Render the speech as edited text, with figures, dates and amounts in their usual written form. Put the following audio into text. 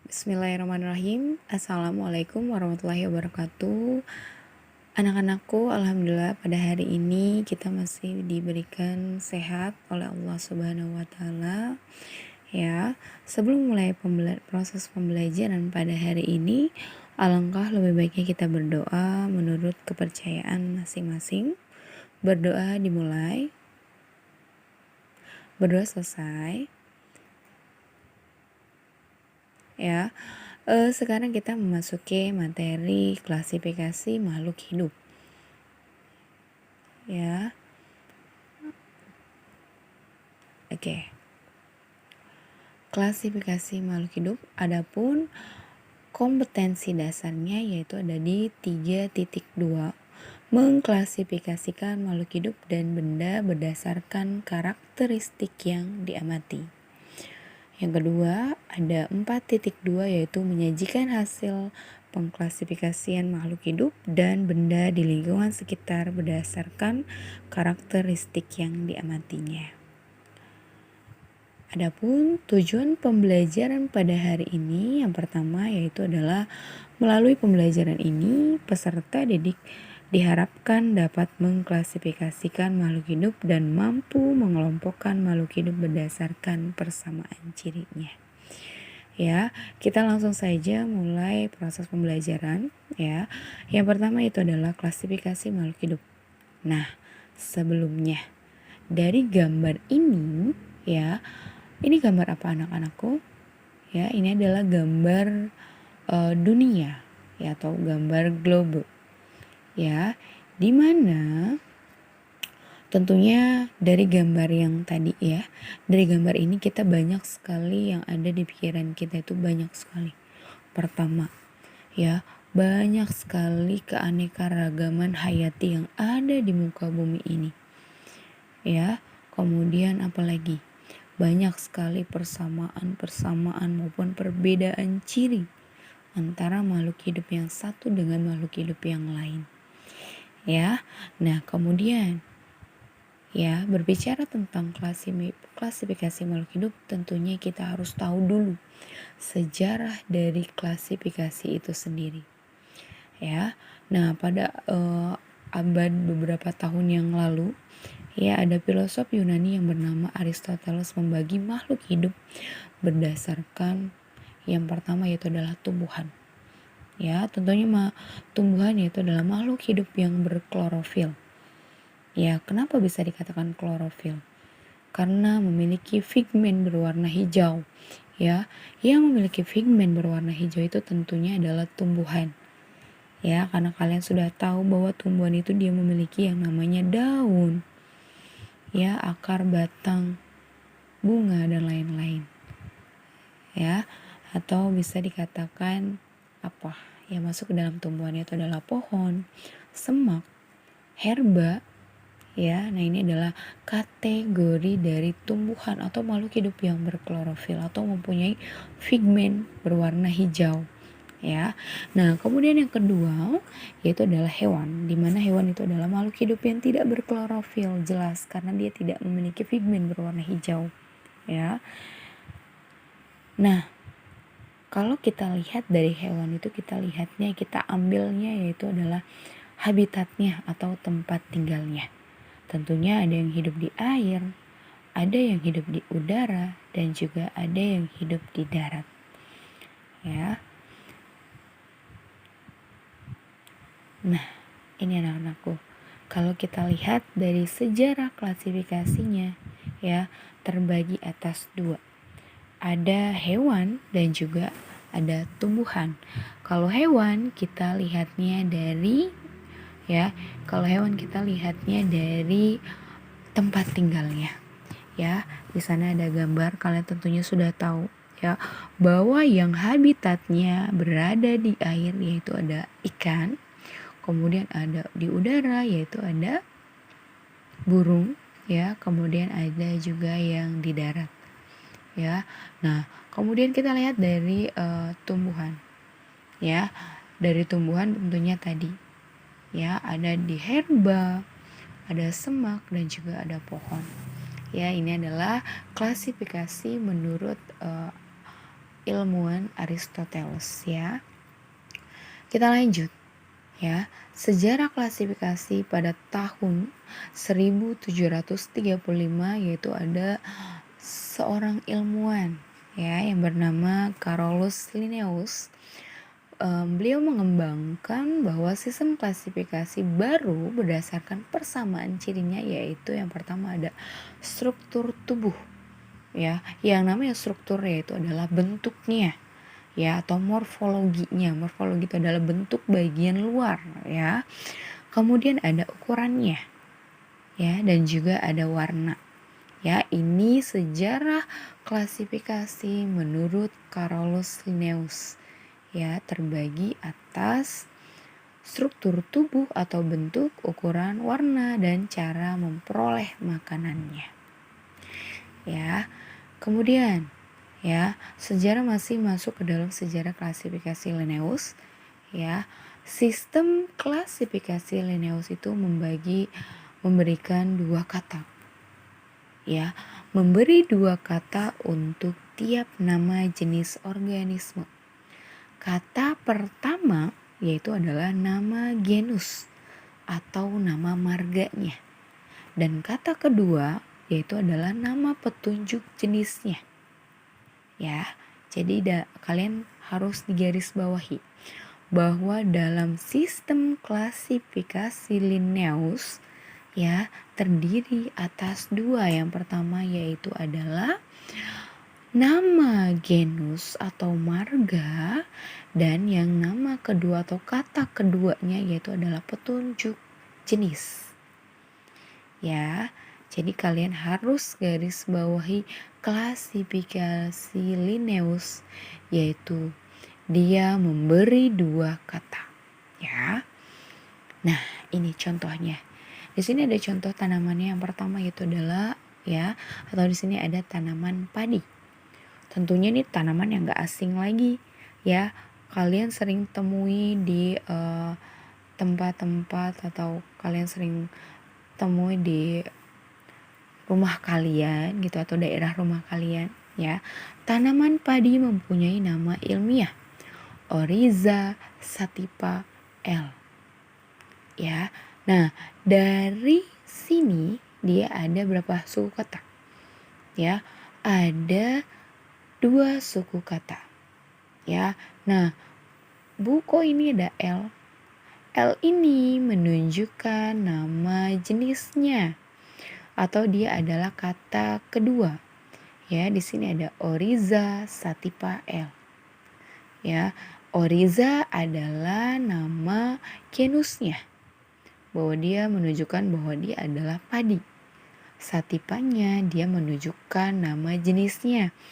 Bismillahirrahmanirrahim. Assalamualaikum warahmatullahi wabarakatuh. Anak-anakku, alhamdulillah pada hari ini kita masih diberikan sehat oleh Allah Subhanahu wa taala. Ya, sebelum mulai proses pembelajaran pada hari ini, alangkah lebih baiknya kita berdoa menurut kepercayaan masing-masing. Berdoa dimulai, berdoa selesai. Ya, sekarang kita memasuki materi klasifikasi makhluk hidup. Ya, oke. Klasifikasi makhluk hidup, adapun kompetensi dasarnya yaitu ada di 3.2. Mengklasifikasikan makhluk hidup dan benda berdasarkan karakteristik yang diamati. Yang kedua, ada 4.2 yaitu menyajikan hasil pengklasifikasian makhluk hidup dan benda di lingkungan sekitar berdasarkan karakteristik yang diamatinya. Adapun tujuan pembelajaran pada hari ini yang pertama yaitu adalah melalui pembelajaran ini peserta didik diharapkan dapat mengklasifikasikan makhluk hidup dan mampu mengelompokkan makhluk hidup berdasarkan persamaan cirinya. Ya, kita langsung saja mulai proses pembelajaran ya. Yang pertama itu adalah klasifikasi makhluk hidup. Nah, sebelumnya dari gambar ini ya, ini gambar apa anak-anakku? Ya, ini adalah gambar dunia ya atau gambar globe. Ya, di mana tentunya dari gambar yang tadi ya, dari gambar ini kita banyak sekali yang ada di pikiran kita itu banyak sekali. Pertama, ya, banyak sekali keanekaragaman hayati yang ada di muka bumi ini. Ya, kemudian apalagi? Banyak sekali persamaan maupun perbedaan ciri antara makhluk hidup yang satu dengan makhluk hidup yang lain. Ya, nah kemudian ya berbicara tentang klasifikasi makhluk hidup, tentunya kita harus tahu dulu sejarah dari klasifikasi itu sendiri. Ya, nah pada abad beberapa tahun yang lalu, ya ada filosof Yunani yang bernama Aristoteles membagi makhluk hidup berdasarkan yang pertama yaitu adalah tumbuhan. Ya, tentunya tumbuhan yaitu adalah makhluk hidup yang berklorofil. Ya, kenapa bisa dikatakan klorofil? Karena memiliki pigmen berwarna hijau. Ya, yang memiliki pigmen berwarna hijau itu tentunya adalah tumbuhan. Ya, karena kalian sudah tahu bahwa tumbuhan itu dia memiliki yang namanya daun. Ya, akar, batang, bunga dan lain-lain. Ya, atau bisa dikatakan apa? Yang masuk ke dalam tumbuhan itu adalah pohon, semak, herba. Ya, nah ini adalah kategori dari tumbuhan atau makhluk hidup yang berklorofil atau mempunyai pigmen berwarna hijau. Ya, nah kemudian yang kedua yaitu adalah hewan, di mana hewan itu adalah makhluk hidup yang tidak berklorofil, jelas karena dia tidak memiliki pigmen berwarna hijau. Ya, nah kalau kita lihat dari hewan itu kita ambilnya yaitu adalah habitatnya atau tempat tinggalnya. Tentunya ada yang hidup di air, ada yang hidup di udara, dan juga ada yang hidup di darat. Ya. Nah, ini anak-anakku. Kalau kita lihat dari sejarah klasifikasinya, ya, terbagi atas 2. Ada hewan dan juga ada tumbuhan. Kalau hewan kita lihatnya dari tempat tinggalnya. Ya, di sana ada gambar, kalian tentunya sudah tahu ya bahwa yang habitatnya berada di air yaitu ada ikan, kemudian ada di udara yaitu ada burung, ya, kemudian ada juga yang di darat. Ya. Nah, kemudian kita lihat dari tumbuhan. Ya, dari tumbuhan tentunya tadi ya ada di herba, ada semak dan juga ada pohon. Ya, ini adalah klasifikasi menurut ilmuwan Aristoteles ya. Kita lanjut ya. Sejarah klasifikasi pada tahun 1735 yaitu ada seorang ilmuwan ya yang bernama Carolus Linnaeus. Beliau mengembangkan bahwa sistem klasifikasi baru berdasarkan persamaan cirinya, yaitu yang pertama ada struktur tubuh ya. Yang namanya struktur yaitu adalah bentuknya ya, atau morfologinya. Morfologi itu adalah bentuk bagian luar ya. Kemudian ada ukurannya ya, dan juga ada warna ya. Ini sejarah klasifikasi menurut Carolus Linnaeus ya, terbagi atas struktur tubuh atau bentuk, ukuran, warna, dan cara memperoleh makanannya ya. Kemudian ya, sejarah masih masuk ke dalam sejarah klasifikasi Linnaeus ya. Sistem klasifikasi Linnaeus itu memberikan dua kata ya, memberi dua kata untuk tiap nama jenis organisme. Kata pertama yaitu adalah nama genus atau nama marganya, dan kata kedua yaitu adalah nama petunjuk jenisnya ya. Jadi kalian harus digarisbawahi bahwa dalam sistem klasifikasi Linnaeus ya terdiri atas dua. Yang pertama yaitu adalah nama genus atau marga, dan yang nama kedua atau kata keduanya yaitu adalah petunjuk jenis ya. Jadi kalian harus garis bawahi klasifikasi Linnaeus, yaitu dia memberi dua kata ya. Nah, ini contohnya. Di sini ada contoh tanamannya. Yang pertama yaitu adalah ya, atau di sini ada tanaman padi. Tentunya ini tanaman yang gak asing lagi ya. Kalian sering temui di tempat-tempat atau kalian sering temui di rumah kalian gitu, atau daerah rumah kalian ya. Tanaman padi mempunyai nama ilmiah Oryza sativa L ya. Nah, dari sini dia ada berapa suku kata ya? Ada 2 suku kata ya. Nah, buku ini ada L. L ini menunjukkan nama jenisnya atau dia adalah kata kedua ya. Di sini ada Oryza sativa L ya. Oryza adalah nama genusnya, bahwa dia menunjukkan bahwa dia adalah padi. Sativanya dia menunjukkan nama jenisnya,